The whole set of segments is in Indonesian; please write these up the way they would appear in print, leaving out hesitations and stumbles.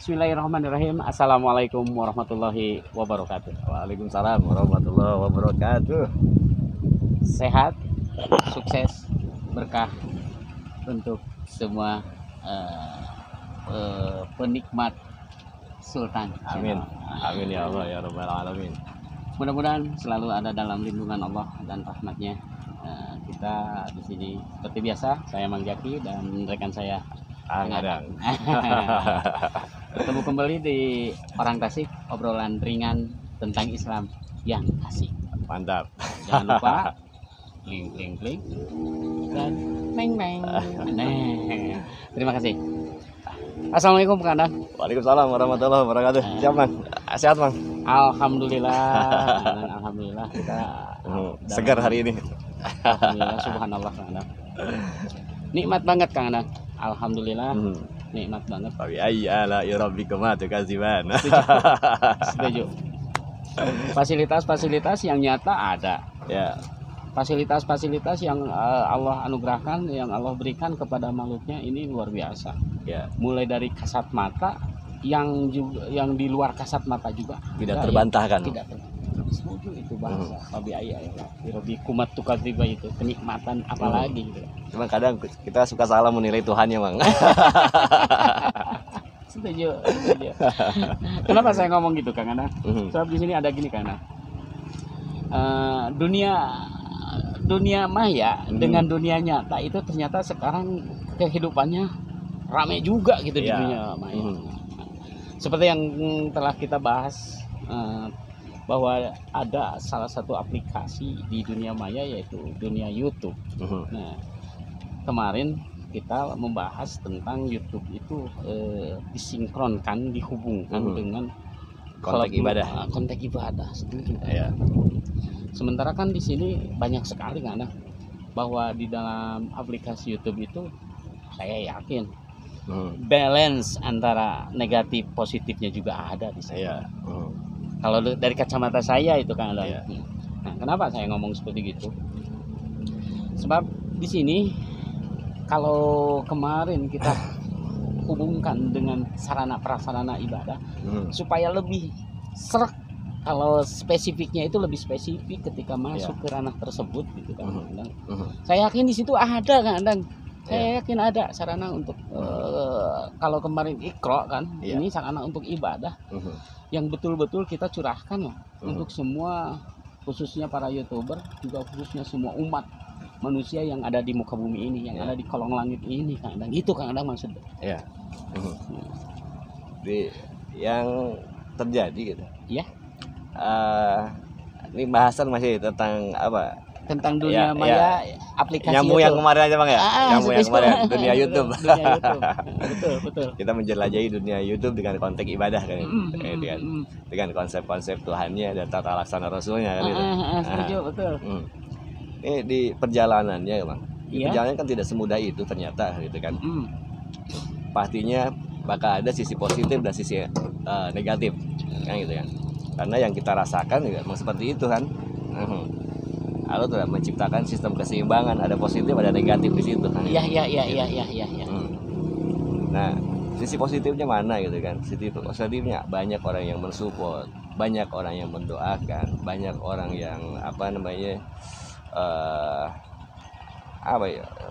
Bismillahirrahmanirrahim. Assalamualaikum warahmatullahi wabarakatuh. Waalaikumsalam warahmatullahi wabarakatuh. Sehat, sukses, berkah untuk semua penikmat Sultan. Amin. Amin ya Allah ya Rabbal alamin. Mudah-mudahan selalu ada dalam lindungan Allah dan rahmatnya. Kita di sini seperti biasa, saya Mang Jaki dan rekan saya Angadang. Bertemu kembali di Orang Tasik, obrolan ringan tentang Islam yang asik. Mantap. Jangan lupa klik dan neng. Terima kasih. Assalamualaikum Kang Adang. Waalaikumsalam warahmatullahi wabarakatuh. Siap Mang? Sehat Mang? Alhamdulillah. Alhamdulillah kita segar hari ini. Alhamdulillah, subhanallah Kang Adang. Nikmat banget Kang Adang. Alhamdulillah. Nikmat banget. Tapi ayyala rabbikuma tukadziban. Setuju. Fasilitas-fasilitas yang nyata ada. Ya. Fasilitas-fasilitas yang Allah anugerahkan, yang Allah berikan kepada makhluknya ini luar biasa. Ya. Mulai dari kasat mata, yang di luar kasat mata juga Tidak terbantahkan. Tidak terbantahkan. Setuju itu bahasa. Babi ayah ya. Robi kumat tukadziba itu kenikmatan apalagi gitu. Cuma kadang kita suka salah menilai Tuhannya Mang. Setuju. Kenapa saya ngomong gitu Kang Ana? Sebab di sini ada gini Kang Ana. Dunia maya dengan dunia nyata itu ternyata sekarang kehidupannya ramai juga gitu di dunia maya. Seperti yang telah kita bahas bahwa ada salah satu aplikasi di dunia maya yaitu dunia YouTube. Nah, kemarin kita membahas tentang YouTube itu disinkronkan, dihubungkan dengan Konteks ibadah. Konteks ibadah, setuju. Ya. Sementara kan di sini banyak sekali kan bahwa di dalam aplikasi YouTube itu saya yakin balance antara negatif positifnya juga ada di sini. Iya. Kalau dari kacamata saya itu kan ada. Iya. Nah, kenapa saya ngomong seperti gitu? Sebab di sini kalau kemarin kita hubungkan dengan sarana prasarana ibadah supaya lebih serak, kalau spesifiknya itu lebih spesifik ketika masuk ke ranah tersebut gitu kan. Saya yakin di situ ada kan. Saya yakin ada sarana untuk kalau kemarin Iqra kan, ini sarana untuk ibadah yang betul-betul kita curahkan lah untuk semua, khususnya para YouTuber, juga khususnya semua umat manusia yang ada di muka bumi ini, yang ada di kolong langit ini Kang Adang. Itu Kang Adang maksudnya. Iya. Yang terjadi gitu. Iya. Ini bahasan masih tentang apa? Tentang dunia maya, aplikasi nyambung YouTube. yang kemarin aja Bang ya. Nyambung yang kemarin dunia YouTube. Dunia YouTube. Betul. Kita menjelajahi dunia YouTube dengan konteks ibadah kan. Dengan konsep-konsep Tuhannya dan tata laksana Rasulnya kan itu. Setuju, betul. Ini di perjalanannya Bang. Di Iya. perjalanan kan tidak semudah itu ternyata gitu kan. Pastinya bakal ada sisi positif dan sisi negatif kan gitu kan. Karena yang kita rasakan juga memang seperti itu kan. Allah telah menciptakan sistem keseimbangan, ada positif ada negatif di situ kan. Iya. Nah, sisi positifnya mana gitu kan? Sisi positifnya banyak orang yang mensupport, banyak orang yang mendoakan, banyak orang yang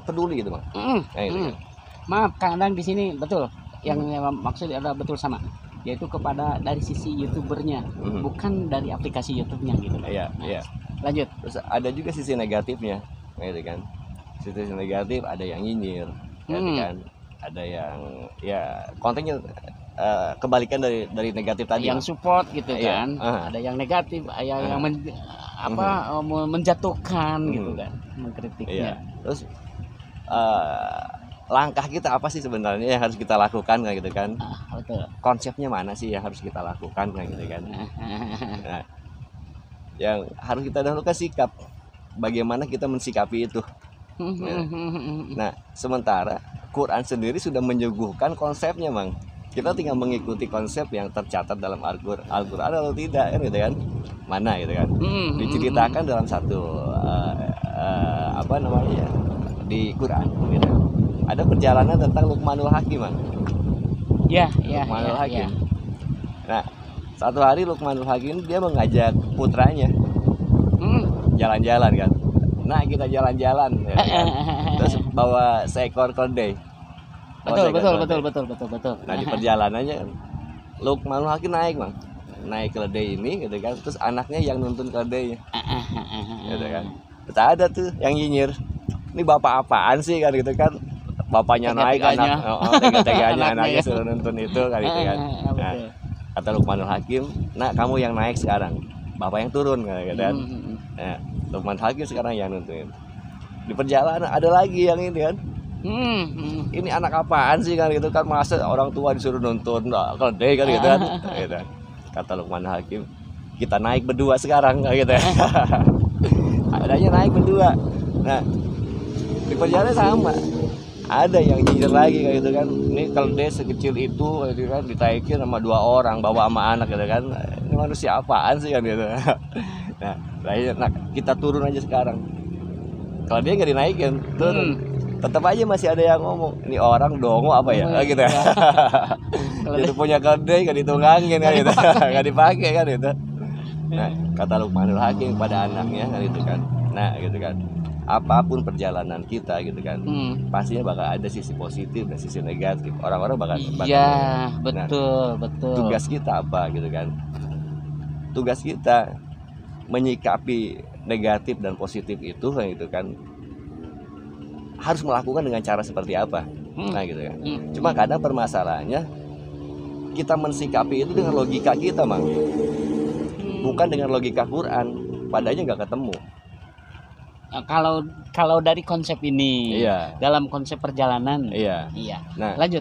peduli gitu Bang. Gitu kan. Maaf Kang Adang, di sini betul. Yang maksud adalah betul sama, yaitu kepada dari sisi YouTubernya, bukan dari aplikasi YouTube-nya gitu. Iya. Lanjut. Terus ada juga sisi negatifnya, gitu kan. Sisi negatif ada yang nyinyir, gitu kan. Ada yang kontennya kebalikan dari negatif tadi. Yang support gitu kan. Ada yang negatif, yang menjatuhkan gitu kan, mengkritiknya. Terus langkah kita apa sih sebenarnya yang harus kita lakukan gitu kan? Betul. Konsepnya mana sih yang harus kita lakukan gitu kan? Nah, yang harus kita dahulukan sikap, bagaimana kita mensikapi itu. Nah, sementara Quran sendiri sudah menyuguhkan konsepnya Bang. Kita tinggal mengikuti konsep yang tercatat dalam Al-Quran atau tidak kan gitu kan. Mana gitu kan. Diceritakan dalam satu di Quran gitu. Ada perjalanan tentang Luqmanul Hakim Bang. Ya, ya, Luqmanul ya, Hakim. ya. Nah, satu hari Luqmanul Hakim dia mengajak putranya jalan-jalan kan. Nah, kita jalan-jalan ya kan. Terus bawa seekor keledai. Betul. Nah, di perjalanannya Luqmanul Hakim naik, Bang. Naik keledai ini gitu kan. Terus anaknya yang nuntun keledainya. Gitu kan. Terus ada tuh yang nyinyir. Ini bapak apaan sih kan gitu kan. Bapaknya naik, anak tega-teganya anaknya suruh nuntun itu kan gitu kan. Nah, kata Luqmanul Hakim, "Nak, kamu yang naik sekarang. Bapak yang turun," gitu kan. Nah, Luqmanul Hakim sekarang yang nuntun. Di perjalanan ada lagi yang ini kan. Ini anak apaan sih kan gitu kan, masa orang tua disuruh nuntun keledai kan gitu kan. Gitu. Kata Luqmanul Hakim, "Kita naik berdua sekarang," gitu. Adanya naik berdua. Nah, di perjalanan sama. Ada yang nyinyir lagi kayak gitu kan. Ini keledai sekecil itu gitu kan ditaikin sama 2 orang bawa sama anak gitu kan. Ini manusia apaan sih kan gitu. Nah, akhirnya kita turun aja sekarang. Keledai nggak dinaikin, turun. Tetap aja masih ada yang ngomong, ini orang dongo apa ya, gitu. Itu punya keledai nggak ditunggangin kan gitu, nggak dipakai kan gitu. Nah, kata Luqmanul Hakim pada anaknya kan gitu kan. Nah, gitu kan. Apapun perjalanan kita gitu kan, pastinya bakal ada sisi positif dan sisi negatif. Orang-orang bakal iya, betul. Tugas kita apa gitu kan? Tugas kita menyikapi negatif dan positif itu kan gitu kan. Harus melakukan dengan cara seperti apa? Nah gitu kan. Cuma kadang permasalahannya kita mensikapi itu dengan logika kita, Mang. Bukan dengan logika Quran. Padanya nggak ketemu. Kalau dari konsep ini, iya. Dalam konsep perjalanan, iya. Nah, lanjut.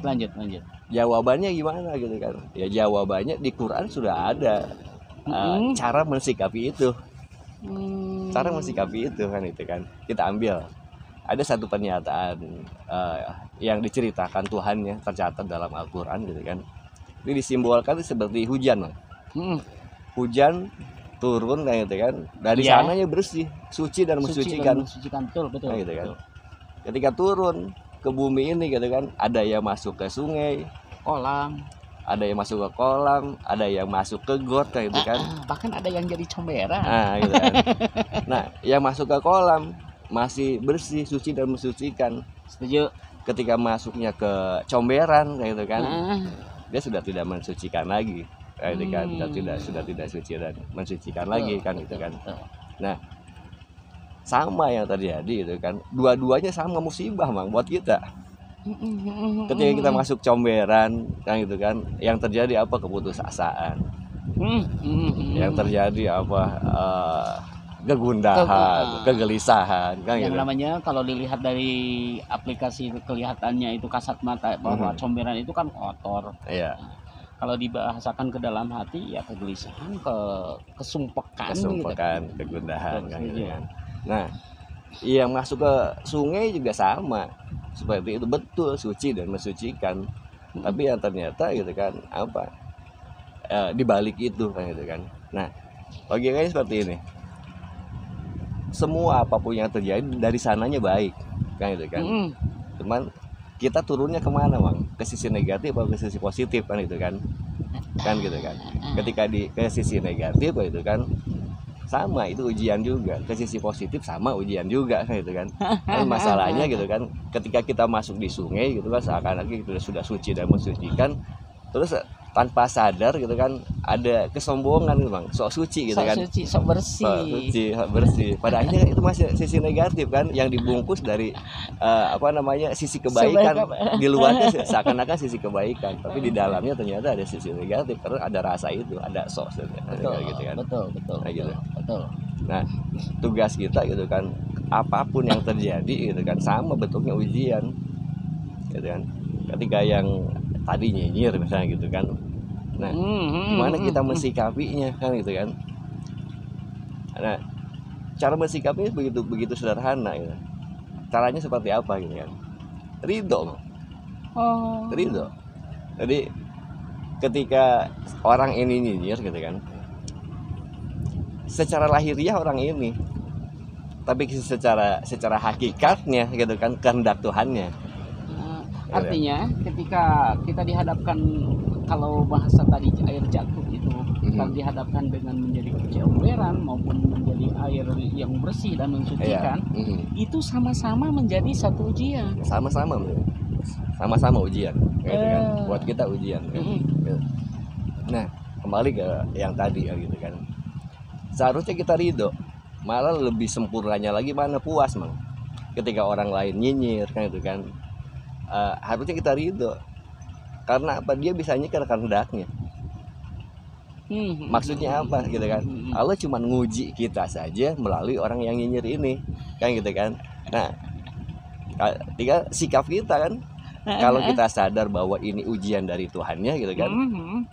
Jawabannya gimana gitu kan? Ya jawabannya di Quran sudah ada cara mensikapi itu. Cara mensikapi itu kan itu kan. Kita ambil. Ada satu pernyataan yang diceritakan Tuhannya tercatat dalam Al-Quran gitu kan. Ini disimbolkan seperti hujan, Bang. Hujan turun kayak gitu kan, dari sananya bersih, suci dan mensucikan. Betul. Nah, gitu kan. Ketika turun ke bumi ini gitu kan, ada yang masuk ke sungai, kolam, ada yang masuk ke kolam, ada yang masuk ke got kayak gitu kan. Bahkan ada yang jadi comberan. Nah, gitu kan. Nah, yang masuk ke kolam masih bersih, suci dan mensucikan. Setuju. Ketika masuknya ke comberan kayak gitu kan, dia sudah tidak mensucikan lagi. Gitu kan, sudah tidak suci dan mensucikan lagi kan gitu kan. Nah, sama yang terjadi itu kan, dua-duanya sama musibah, Mang, buat kita. Ketika kita masuk comberan kan gitu kan, yang terjadi apa? Keputusasaan. Yang terjadi apa? Kegundahan, kegelisahan kan yang gitu. Namanya kalau dilihat dari aplikasi kelihatannya itu kasat mata bahwa comberan itu kan kotor. Iya. Kalau dibahasakan ke dalam hati ya kegelisahan, kesumpekan gitu. Kegundahan kan gitu kan. Nah, yang masuk ke sungai juga sama. Seperti itu, betul, suci dan mensucikan. Tapi yang ternyata gitu kan apa? Di balik itu kan gitu kan. Nah, logikanya seperti ini. Semua apapun yang terjadi dari sananya baik kan gitu kan. Cuman kita turunnya kemana, Bang? Ke sisi negatif atau ke sisi positif kan gitu kan. Kan gitu kan. Ketika ke sisi negatif gitu kan, sama itu ujian juga. Ke sisi positif sama ujian juga kan gitu kan. Nah, masalahnya gitu kan, ketika kita masuk di sungai gitu kan, seakan-akan kita sudah suci dan mensucikan, terus tanpa sadar gitu kan ada kesombongan gitu, Bang, sok suci gitu kan, sok bersih. Pada akhirnya itu masih sisi negatif kan, yang dibungkus dari sisi kebaikan. Di luarnya seakan-akan sisi kebaikan, tapi di dalamnya ternyata ada sisi negatif karena ada rasa itu, ada sok gitu kan. Betul. Nah, gitu. Nah, tugas kita gitu kan, apapun yang terjadi gitu kan, sama bentuknya ujian gitu kan. Ketika yang tadi nyinyir misalnya gitu kan, nah gimana kita mensikapinya kan gitu kan. Nah, cara mensikapinya begitu sederhana gitu. Caranya seperti apa gitu kan? Ridho. Jadi ketika orang ini nyinyir gitu kan, secara lahiriah orang ini, tapi secara hakikatnya gitu kan, kehendak Tuhannya. Artinya ketika kita dihadapkan, kalau bahasa tadi air jatuh itu, kita dihadapkan dengan menjadi comberan maupun menjadi air yang bersih dan mensucikan, itu sama-sama menjadi satu ujian. Sama-sama ujian, gitu kan. Buat kita ujian. Kan? Nah, kembali ke yang tadi ya, gitu kan. Seharusnya kita ridho, malah lebih sempurnanya lagi mana puas, Mang. Ketika orang lain nyinyir kan, gitu kan. Harusnya kita ridho. Karena apa? Dia bisa nyikir kehendaknya. Maksudnya apa, gitu kan? Allah cuma nguji kita saja melalui orang yang nyinyir ini, kan, gitu kan. Nah, tinggal sikap kita kan. Kalau kita sadar bahwa ini ujian dari Tuhannya, gitu kan,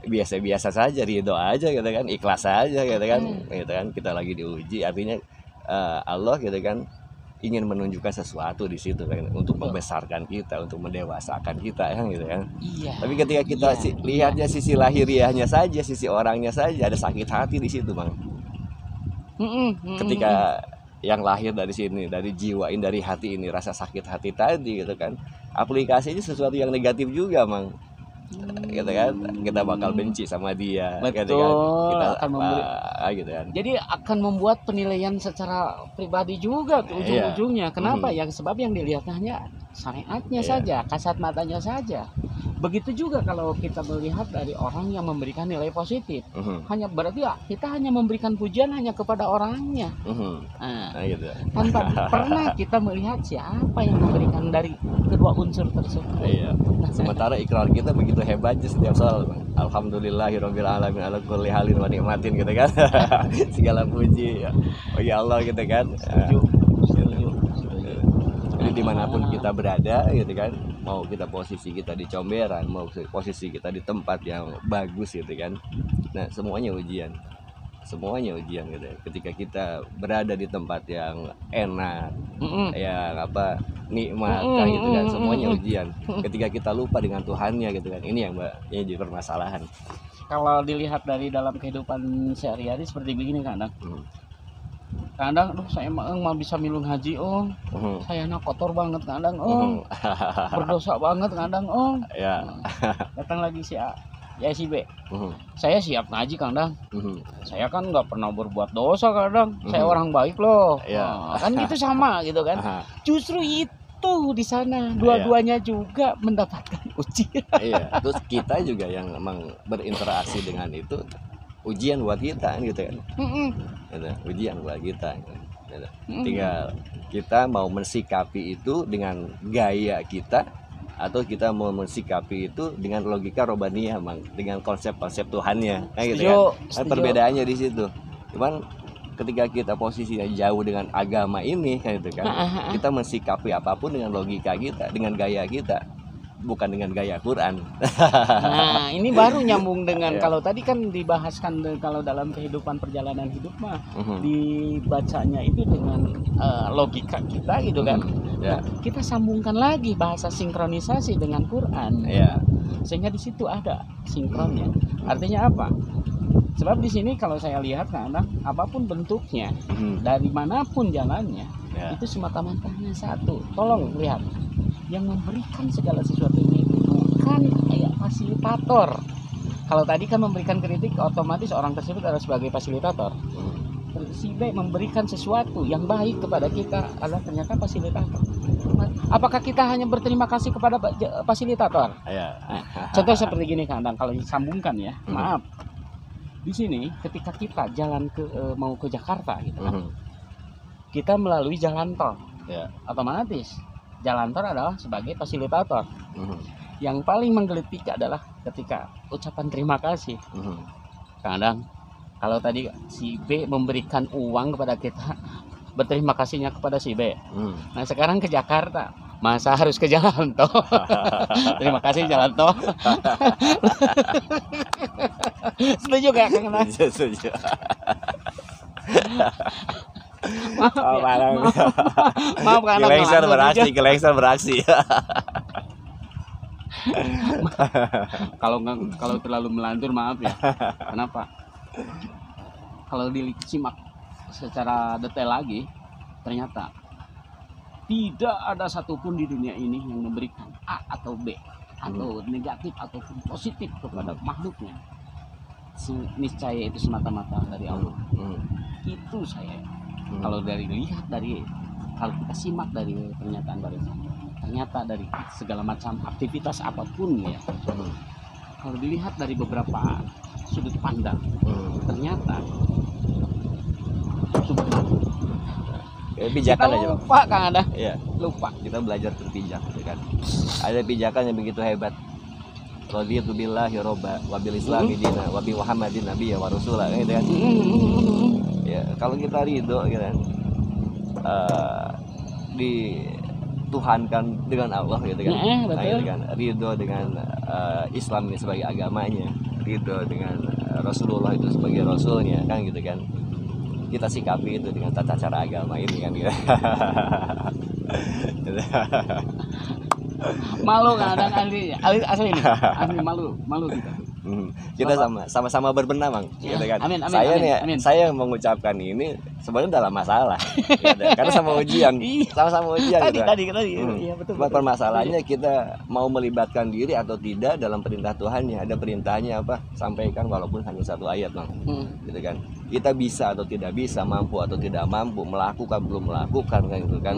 biasa-biasa saja, ridho aja, gitu kan, ikhlas saja, gitu kan, gitu kan. Kita lagi diuji, artinya Allah, gitu kan, ingin menunjukkan sesuatu di situ kan, untuk membesarkan kita, untuk mendewasakan kita, kan, gitu kan. Tapi ketika kita lihatnya sisi lahiriahnya saja, sisi orangnya saja, ada sakit hati di situ, Bang. Ketika yang lahir dari sini, dari jiwa ini, dari hati ini, rasa sakit hati tadi, gitu kan, aplikasinya sesuatu yang negatif juga, Mang. Gitu kan, kita bakal benci sama dia. Betul, gitu kan. Kita akan gitu kan. Jadi akan membuat penilaian secara pribadi juga ujung-ujungnya. Kenapa? Sebab yang dilihat hanya syariatnya saja, kasat matanya saja. Begitu juga kalau kita melihat dari orang yang memberikan nilai positif, hanya berarti kita hanya memberikan pujian hanya kepada orangnya, gitu. tanpa pernah kita melihat siapa yang memberikan dari kedua unsur tersebut. Sementara ikrar kita begitu hebatnya setiap soal. Alhamdulillahirabbil alamin ala kulli halin wa nikmatin, gitu kan. Segala puji bagi Allah, gitu kan. Setuju. Jadi dimanapun kita berada, gitu kan, mau kita posisi kita di comberan, mau posisi kita di tempat yang bagus, gitu kan. Nah, semuanya ujian, gitu. Ketika kita berada di tempat yang enak, yang nikmat, gitu kan, semuanya ujian. Ketika kita lupa dengan Tuhannya, gitu kan, ini yang jadi permasalahan. Kalau dilihat dari dalam kehidupan sehari-hari seperti begini, kadang saya mau bisa milung haji, saya anak kotor banget kadang, berdosa banget kadang, datang lagi si A, si B, saya siap ngaji kadang, saya kan nggak pernah berbuat dosa kadang, saya orang baik loh, kan gitu sama, gitu kan. Justru itu di sana dua-duanya juga mendapatkan ujian. Terus kita juga yang emang berinteraksi dengan itu ujian buat kita, gitu kan. Ujian buat kita, gitu. Tinggal kita mau mensikapi itu dengan gaya kita, atau kita mau mensikapi itu dengan logika robaniyah, Mang, dengan konsep-konsep Tuhannya, gitu kan. Perbedaannya di situ. Cuman ketika kita posisinya jauh dengan agama ini, kan, gitu kan, kita mensikapi apapun dengan logika kita, dengan gaya kita, bukan dengan gaya Quran. Nah, ini baru nyambung dengan kalau tadi kan dibahaskan kalau dalam kehidupan perjalanan hidup mah dibacanya itu dengan logika kita, gitu kan. Nah, kita sambungkan lagi bahasa sinkronisasi dengan Quran. Sehingga di situ ada sinkronnya. Artinya apa? Sebab di sini kalau saya lihat apapun bentuknya, dari manapun jalannya, itu semata-mata hanya satu. Tolong lihat, yang memberikan segala sesuatu ini bukan fasilitator. Kalau tadi kan memberikan kritik, otomatis orang tersebut adalah sebagai fasilitator. Si B memberikan sesuatu yang baik kepada kita adalah ternyata fasilitator. Apakah kita hanya berterima kasih kepada fasilitator? Contoh seperti gini kadang, kalau disambungkan maaf. Di sini ketika kita jalan mau ke Jakarta, gitu kan, kita melalui jalan tol, otomatis jalan tol adalah sebagai fasilitator. Yang paling menggelitik adalah ketika ucapan terima kasih. Kadang kalau tadi si B memberikan uang kepada kita, berterima kasihnya kepada si B. Nah, sekarang ke Jakarta, masa harus ke jalan tol? Terima kasih jalan tol. Setuju gak, Kang? Setuju. Maaf karena kelengser beraksi. Kalau terlalu melantur, maaf ya. Kenapa? Kalau disimak secara detail lagi, ternyata Tidak ada satupun di dunia ini yang memberikan A atau B atau negatif ataupun positif kepada makhluknya. Niscaya itu semata-mata dari Allah. Itu saya. Kalau kalau kita simak dari pernyataan barusan, ternyata dari segala macam aktivitas apapun ya, kalau dilihat dari beberapa sudut pandang, ternyata pijakan kita aja Bang. lupa Kang Ada. Iya. Lupa. Kita belajar berpijak gitu kan. Ada pijakan yang begitu hebat. Raditu billahi robba wa bil islami dina wa bi Muhammadin nabiyya wa rasula gitu kan. Ya, kalau kita ridho gitu kan. Dituhankan dengan Allah gitu kan. Nah, gitu kan. Ridho dengan Islam ini sebagai agamanya, ridho dengan Rasulullah itu sebagai rasulnya kan gitu kan. Kita sikapi itu dengan tata cara agama ini kan gitu. Malu kadang asli ini. Asli malu kita. Kita sama-sama berbenah Bang, Ya, gitu kan. amin, Saya mengucapkan ini sebenarnya dalam masalah, gitu. Karena sama ujian, sama-sama ujian. Tadi, iya betul. Permasalahannya kita mau melibatkan diri atau tidak dalam perintah Tuhannya. Ada perintahnya apa? Sampaikan walaupun hanya satu ayat Bang, gitu kan. Kita bisa atau tidak bisa, mampu atau tidak mampu, melakukan belum melakukan kan gitu kan.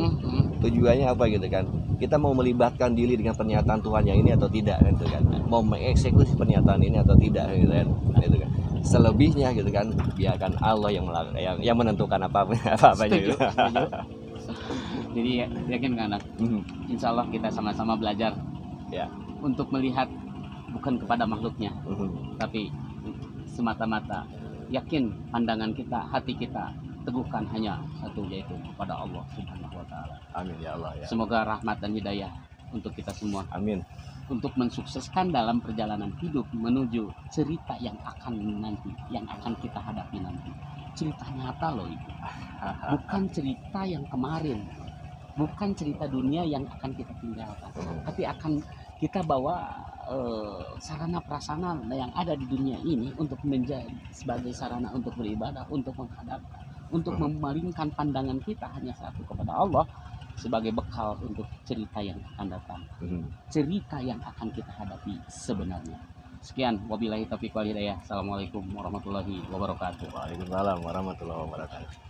Tujuannya apa gitu kan? Kita mau melibatkan diri dengan pernyataan Tuhan yang ini atau tidak gitu kan. Mau mengeksekusi pernyataan ini atau tidak gitu kan. Gitu kan. Selebihnya gitu kan, biarkan Allah yang menentukan apa-apanya gitu. Jadi yakin kan anak? Insya Allah kita sama-sama belajar Ya. untuk melihat bukan kepada makhluknya, tapi semata-mata yakin pandangan kita, hati kita teguhkan hanya satu, yaitu kepada Allah Subhanahu wa taala. Amin ya Allah ya. Semoga rahmat dan hidayah untuk kita semua. Amin. Untuk mensukseskan dalam perjalanan hidup menuju cerita yang akan kita hadapi nanti. Cerita nyata loh itu. Bukan cerita yang kemarin. Bukan cerita dunia yang akan kita tinggalkan. Tapi akan kita bawa sarana prasarana yang ada di dunia ini untuk menjadi sebagai sarana untuk beribadah, untuk menghadap, untuk memalingkan pandangan kita hanya satu kepada Allah sebagai bekal untuk cerita yang akan datang, cerita yang akan kita hadapi sebenarnya. Sekian, wabillahi taufiq wal hidayah. Assalamualaikum warahmatullahi wabarakatuh. Waalaikumsalam warahmatullahi wabarakatuh.